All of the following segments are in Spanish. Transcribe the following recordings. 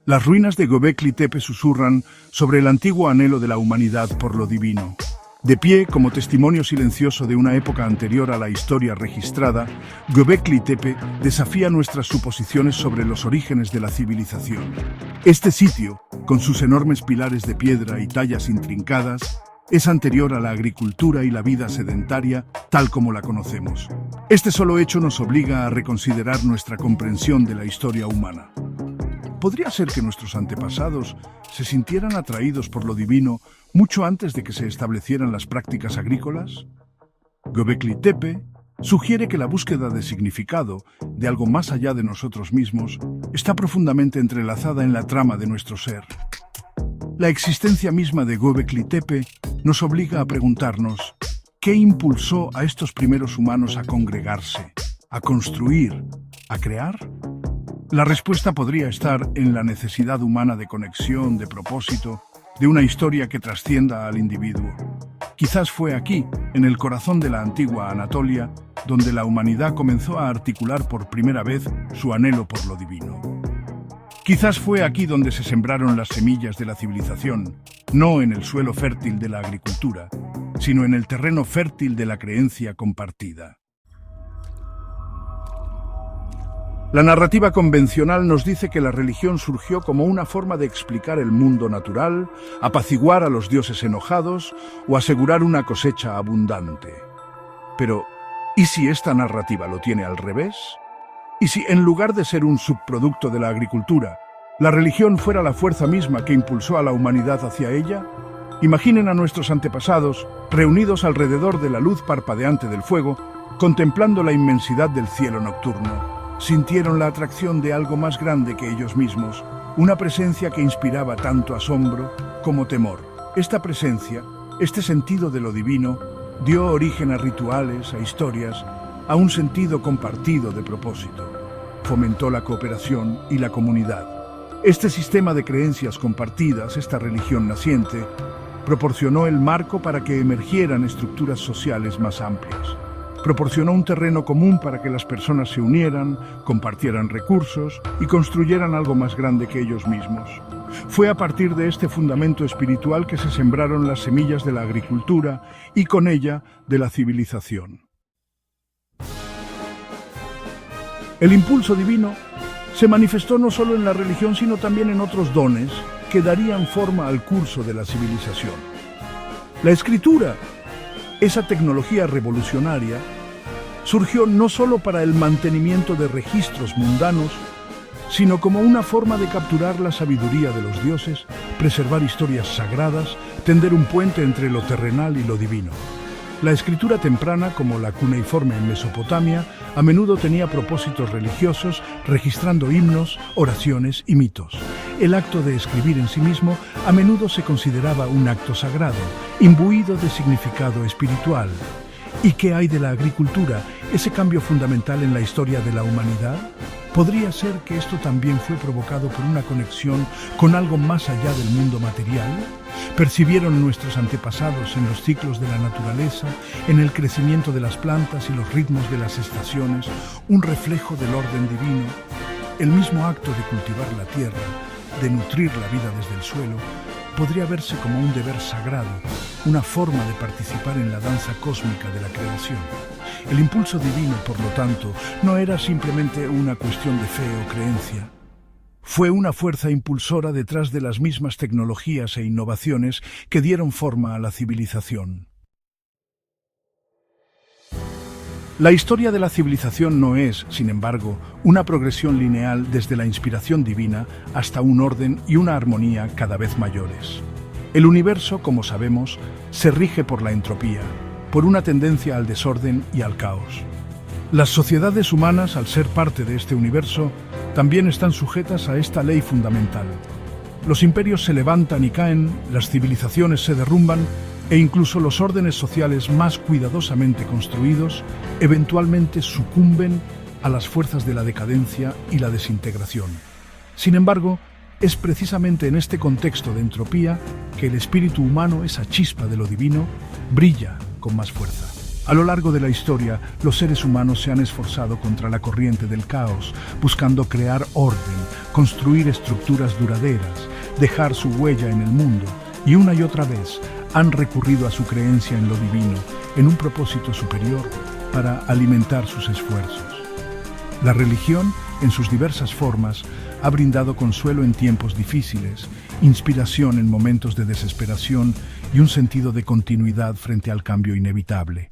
Las ruinas de Göbekli Tepe susurran sobre el antiguo anhelo de la humanidad por lo divino. De pie, como testimonio silencioso de una época anterior a la historia registrada, Göbekli Tepe desafía nuestras suposiciones sobre los orígenes de la civilización. Este sitio, con sus enormes pilares de piedra y tallas intrincadas, es anterior a la agricultura y la vida sedentaria tal como la conocemos. Este solo hecho nos obliga a reconsiderar nuestra comprensión de la historia humana. ¿Podría ser que nuestros antepasados se sintieran atraídos por lo divino mucho antes de que se establecieran las prácticas agrícolas? Göbekli Tepe sugiere que la búsqueda de significado, de algo más allá de nosotros mismos, está profundamente entrelazada en la trama de nuestro ser. La existencia misma de Göbekli Tepe nos obliga a preguntarnos ¿qué impulsó a estos primeros humanos a congregarse, a construir, a crear? La respuesta podría estar en la necesidad humana de conexión, de propósito, de una historia que trascienda al individuo. Quizás fue aquí, en el corazón de la antigua Anatolia, donde la humanidad comenzó a articular por primera vez su anhelo por lo divino. Quizás fue aquí donde se sembraron las semillas de la civilización, no en el suelo fértil de la agricultura, sino en el terreno fértil de la creencia compartida. La narrativa convencional nos dice que la religión surgió como una forma de explicar el mundo natural, apaciguar a los dioses enojados o asegurar una cosecha abundante. Pero, ¿y si esta narrativa lo tiene al revés? ¿Y si, en lugar de ser un subproducto de la agricultura, la religión fuera la fuerza misma que impulsó a la humanidad hacia ella? Imaginen a nuestros antepasados, reunidos alrededor de la luz parpadeante del fuego, contemplando la inmensidad del cielo nocturno. Sintieron la atracción de algo más grande que ellos mismos, una presencia que inspiraba tanto asombro como temor. Esta presencia, este sentido de lo divino, dio origen a rituales, a historias, a un sentido compartido de propósito. Fomentó la cooperación y la comunidad. Este sistema de creencias compartidas, esta religión naciente, proporcionó el marco para que emergieran estructuras sociales más amplias. Proporcionó un terreno común para que las personas se unieran, compartieran recursos y construyeran algo más grande que ellos mismos. Fue a partir de este fundamento espiritual que se sembraron las semillas de la agricultura y con ella de la civilización. El impulso divino se manifestó no solo en la religión sino también en otros dones que darían forma al curso de la civilización. La escritura, esa tecnología revolucionaria, surgió no solo para el mantenimiento de registros mundanos, sino como una forma de capturar la sabiduría de los dioses, preservar historias sagradas, tender un puente entre lo terrenal y lo divino. La escritura temprana, como la cuneiforme en Mesopotamia, a menudo tenía propósitos religiosos, registrando himnos, oraciones y mitos. El acto de escribir en sí mismo a menudo se consideraba un acto sagrado, imbuido de significado espiritual. ¿Y qué hay de la agricultura, ese cambio fundamental en la historia de la humanidad? ¿Podría ser que esto también fue provocado por una conexión con algo más allá del mundo material? ¿Percibieron nuestros antepasados en los ciclos de la naturaleza, en el crecimiento de las plantas y los ritmos de las estaciones, un reflejo del orden divino? El mismo acto de cultivar la tierra, de nutrir la vida desde el suelo, podría verse como un deber sagrado, una forma de participar en la danza cósmica de la creación. El impulso divino, por lo tanto, no era simplemente una cuestión de fe o creencia. Fue una fuerza impulsora detrás de las mismas tecnologías e innovaciones que dieron forma a la civilización. La historia de la civilización no es, sin embargo, una progresión lineal desde la inspiración divina hasta un orden y una armonía cada vez mayores. El universo, como sabemos, se rige por la entropía, por una tendencia al desorden y al caos. Las sociedades humanas, al ser parte de este universo, también están sujetas a esta ley fundamental. Los imperios se levantan y caen, las civilizaciones se derrumban, e incluso los órdenes sociales más cuidadosamente construidos eventualmente sucumben a las fuerzas de la decadencia y la desintegración. Sin embargo, es precisamente en este contexto de entropía que el espíritu humano, esa chispa de lo divino, brilla con más fuerza. A lo largo de la historia, los seres humanos se han esforzado contra la corriente del caos, buscando crear orden, construir estructuras duraderas, dejar su huella en el mundo, y una y otra vez han recurrido a su creencia en lo divino, en un propósito superior, para alimentar sus esfuerzos. La religión, en sus diversas formas, ha brindado consuelo en tiempos difíciles, inspiración en momentos de desesperación y un sentido de continuidad frente al cambio inevitable.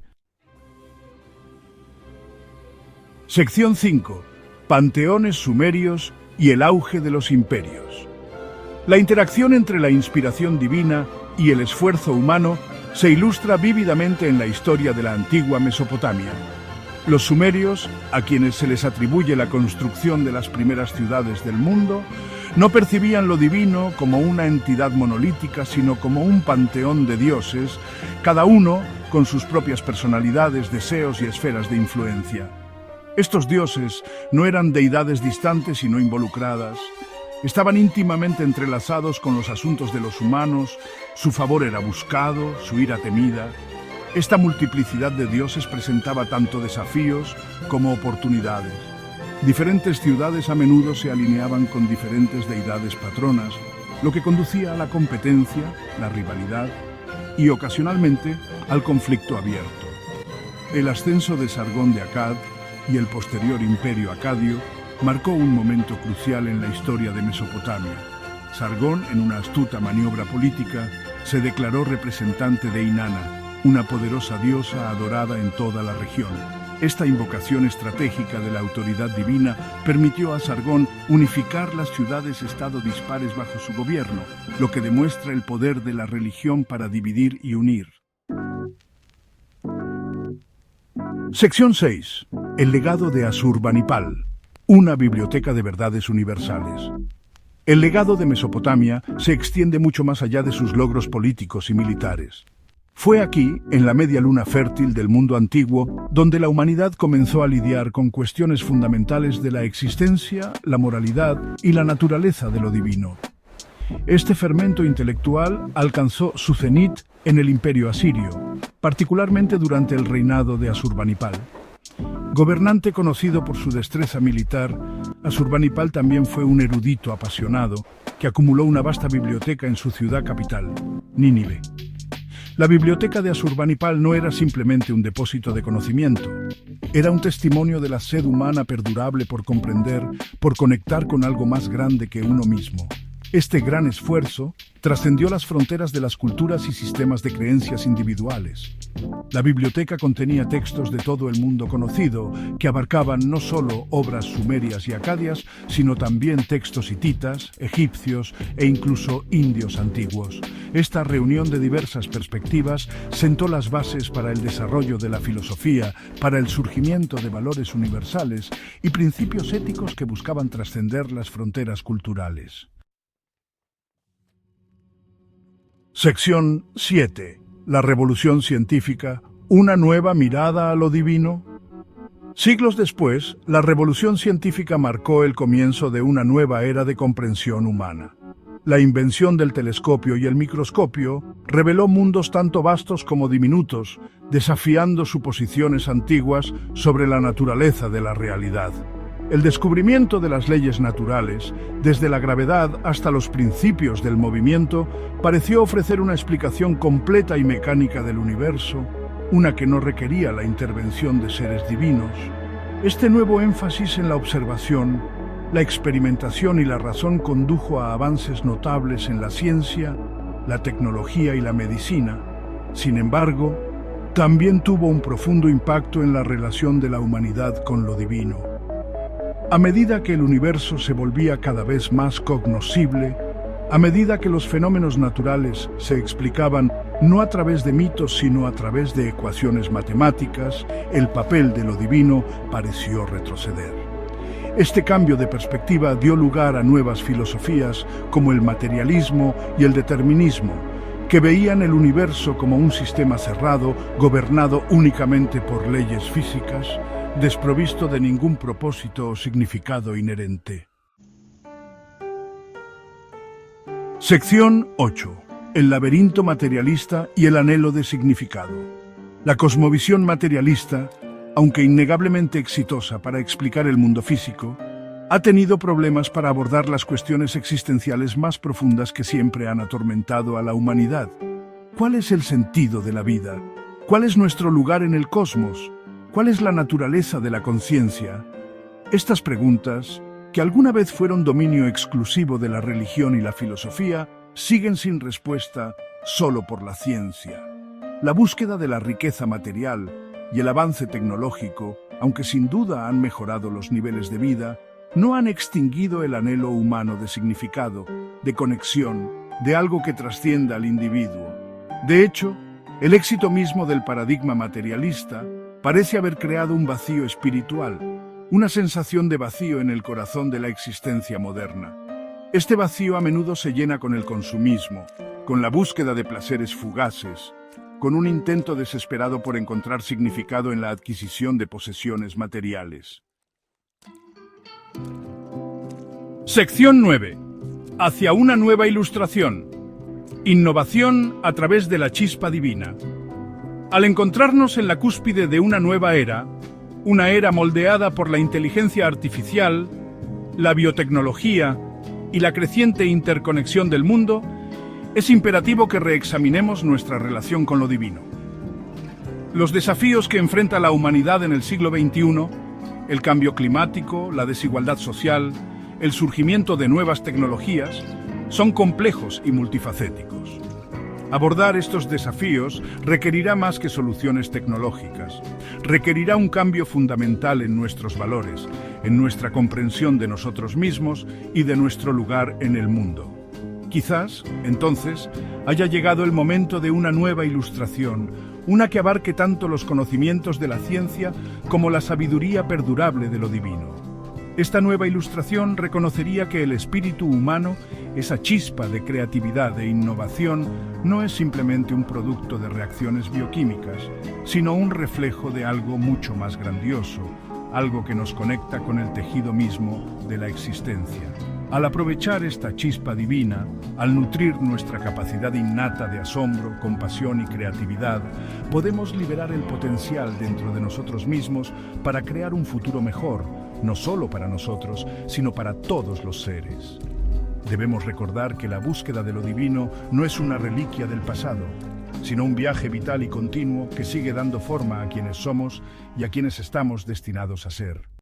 Sección 5. Panteones sumerios y el auge de los imperios. La interacción entre la inspiración divina y el esfuerzo humano se ilustra vívidamente en la historia de la antigua Mesopotamia. Los sumerios, a quienes se les atribuye la construcción de las primeras ciudades del mundo, no percibían lo divino como una entidad monolítica, sino como un panteón de dioses, cada uno con sus propias personalidades, deseos y esferas de influencia. Estos dioses no eran deidades distantes sino involucradas. Estaban íntimamente entrelazados con los asuntos de los humanos, su favor era buscado, su ira temida. Esta multiplicidad de dioses presentaba tanto desafíos como oportunidades. Diferentes ciudades a menudo se alineaban con diferentes deidades patronas, lo que conducía a la competencia, la rivalidad y ocasionalmente al conflicto abierto. El ascenso de Sargón de Akkad y el posterior imperio acadio marcó un momento crucial en la historia de Mesopotamia. Sargón, en una astuta maniobra política, se declaró representante de Inanna, una poderosa diosa adorada en toda la región. Esta invocación estratégica de la autoridad divina permitió a Sargón unificar las ciudades-estado dispares bajo su gobierno, lo que demuestra el poder de la religión para dividir y unir. Sección 6. El legado de Asurbanipal, una biblioteca de verdades universales. El legado de Mesopotamia se extiende mucho más allá de sus logros políticos y militares. Fue aquí, en la media luna fértil del mundo antiguo, donde la humanidad comenzó a lidiar con cuestiones fundamentales de la existencia, la moralidad y la naturaleza de lo divino. Este fermento intelectual alcanzó su cenit en el Imperio Asirio, particularmente durante el reinado de Asurbanipal. Gobernante conocido por su destreza militar, Asurbanipal también fue un erudito apasionado que acumuló una vasta biblioteca en su ciudad capital, Nínive. La biblioteca de Asurbanipal no era simplemente un depósito de conocimiento, era un testimonio de la sed humana perdurable por comprender, por conectar con algo más grande que uno mismo. Este gran esfuerzo trascendió las fronteras de las culturas y sistemas de creencias individuales. La biblioteca contenía textos de todo el mundo conocido, que abarcaban no solo obras sumerias y acadias, sino también textos hititas, egipcios e incluso indios antiguos. Esta reunión de diversas perspectivas sentó las bases para el desarrollo de la filosofía, para el surgimiento de valores universales y principios éticos que buscaban trascender las fronteras culturales. Sección 7. La revolución científica, una nueva mirada a lo divino. Siglos después, la revolución científica marcó el comienzo de una nueva era de comprensión humana. La invención del telescopio y el microscopio reveló mundos tanto vastos como diminutos, desafiando suposiciones antiguas sobre la naturaleza de la realidad. El descubrimiento de las leyes naturales, desde la gravedad hasta los principios del movimiento, pareció ofrecer una explicación completa y mecánica del universo, una que no requería la intervención de seres divinos. Este nuevo énfasis en la observación, la experimentación y la razón condujo a avances notables en la ciencia, la tecnología y la medicina. Sin embargo, también tuvo un profundo impacto en la relación de la humanidad con lo divino. A medida que el universo se volvía cada vez más cognoscible, a medida que los fenómenos naturales se explicaban no a través de mitos sino a través de ecuaciones matemáticas, el papel de lo divino pareció retroceder. Este cambio de perspectiva dio lugar a nuevas filosofías como el materialismo y el determinismo, que veían el universo como un sistema cerrado, gobernado únicamente por leyes físicas, desprovisto de ningún propósito o significado inherente. Sección 8. El laberinto materialista y el anhelo de significado. La cosmovisión materialista, aunque innegablemente exitosa para explicar el mundo físico, ha tenido problemas para abordar las cuestiones existenciales más profundas que siempre han atormentado a la humanidad. ¿Cuál es el sentido de la vida? ¿Cuál es nuestro lugar en el cosmos? ¿Cuál es la naturaleza de la conciencia? Estas preguntas, que alguna vez fueron dominio exclusivo de la religión y la filosofía, siguen sin respuesta solo por la ciencia. La búsqueda de la riqueza material y el avance tecnológico, aunque sin duda han mejorado los niveles de vida, no han extinguido el anhelo humano de significado, de conexión, de algo que trascienda al individuo. De hecho, el éxito mismo del paradigma materialista parece haber creado un vacío espiritual, una sensación de vacío en el corazón de la existencia moderna. Este vacío a menudo se llena con el consumismo, con la búsqueda de placeres fugaces, con un intento desesperado por encontrar significado en la adquisición de posesiones materiales. Sección 9. Hacia una nueva ilustración. Innovación a través de la chispa divina. Al encontrarnos en la cúspide de una nueva era, una era moldeada por la inteligencia artificial, la biotecnología y la creciente interconexión del mundo, es imperativo que reexaminemos nuestra relación con lo divino. Los desafíos que enfrenta la humanidad en el siglo XXI, el cambio climático, la desigualdad social, el surgimiento de nuevas tecnologías, son complejos y multifacéticos. Abordar estos desafíos requerirá más que soluciones tecnológicas. Requerirá un cambio fundamental en nuestros valores, en nuestra comprensión de nosotros mismos y de nuestro lugar en el mundo. Quizás, entonces, haya llegado el momento de una nueva ilustración, una que abarque tanto los conocimientos de la ciencia como la sabiduría perdurable de lo divino. Esta nueva ilustración reconocería que el espíritu humano, esa chispa de creatividad e innovación, no es simplemente un producto de reacciones bioquímicas, sino un reflejo de algo mucho más grandioso, algo que nos conecta con el tejido mismo de la existencia. Al aprovechar esta chispa divina, al nutrir nuestra capacidad innata de asombro, compasión y creatividad, podemos liberar el potencial dentro de nosotros mismos para crear un futuro mejor, no solo para nosotros, sino para todos los seres. Debemos recordar que la búsqueda de lo divino no es una reliquia del pasado, sino un viaje vital y continuo que sigue dando forma a quienes somos y a quienes estamos destinados a ser.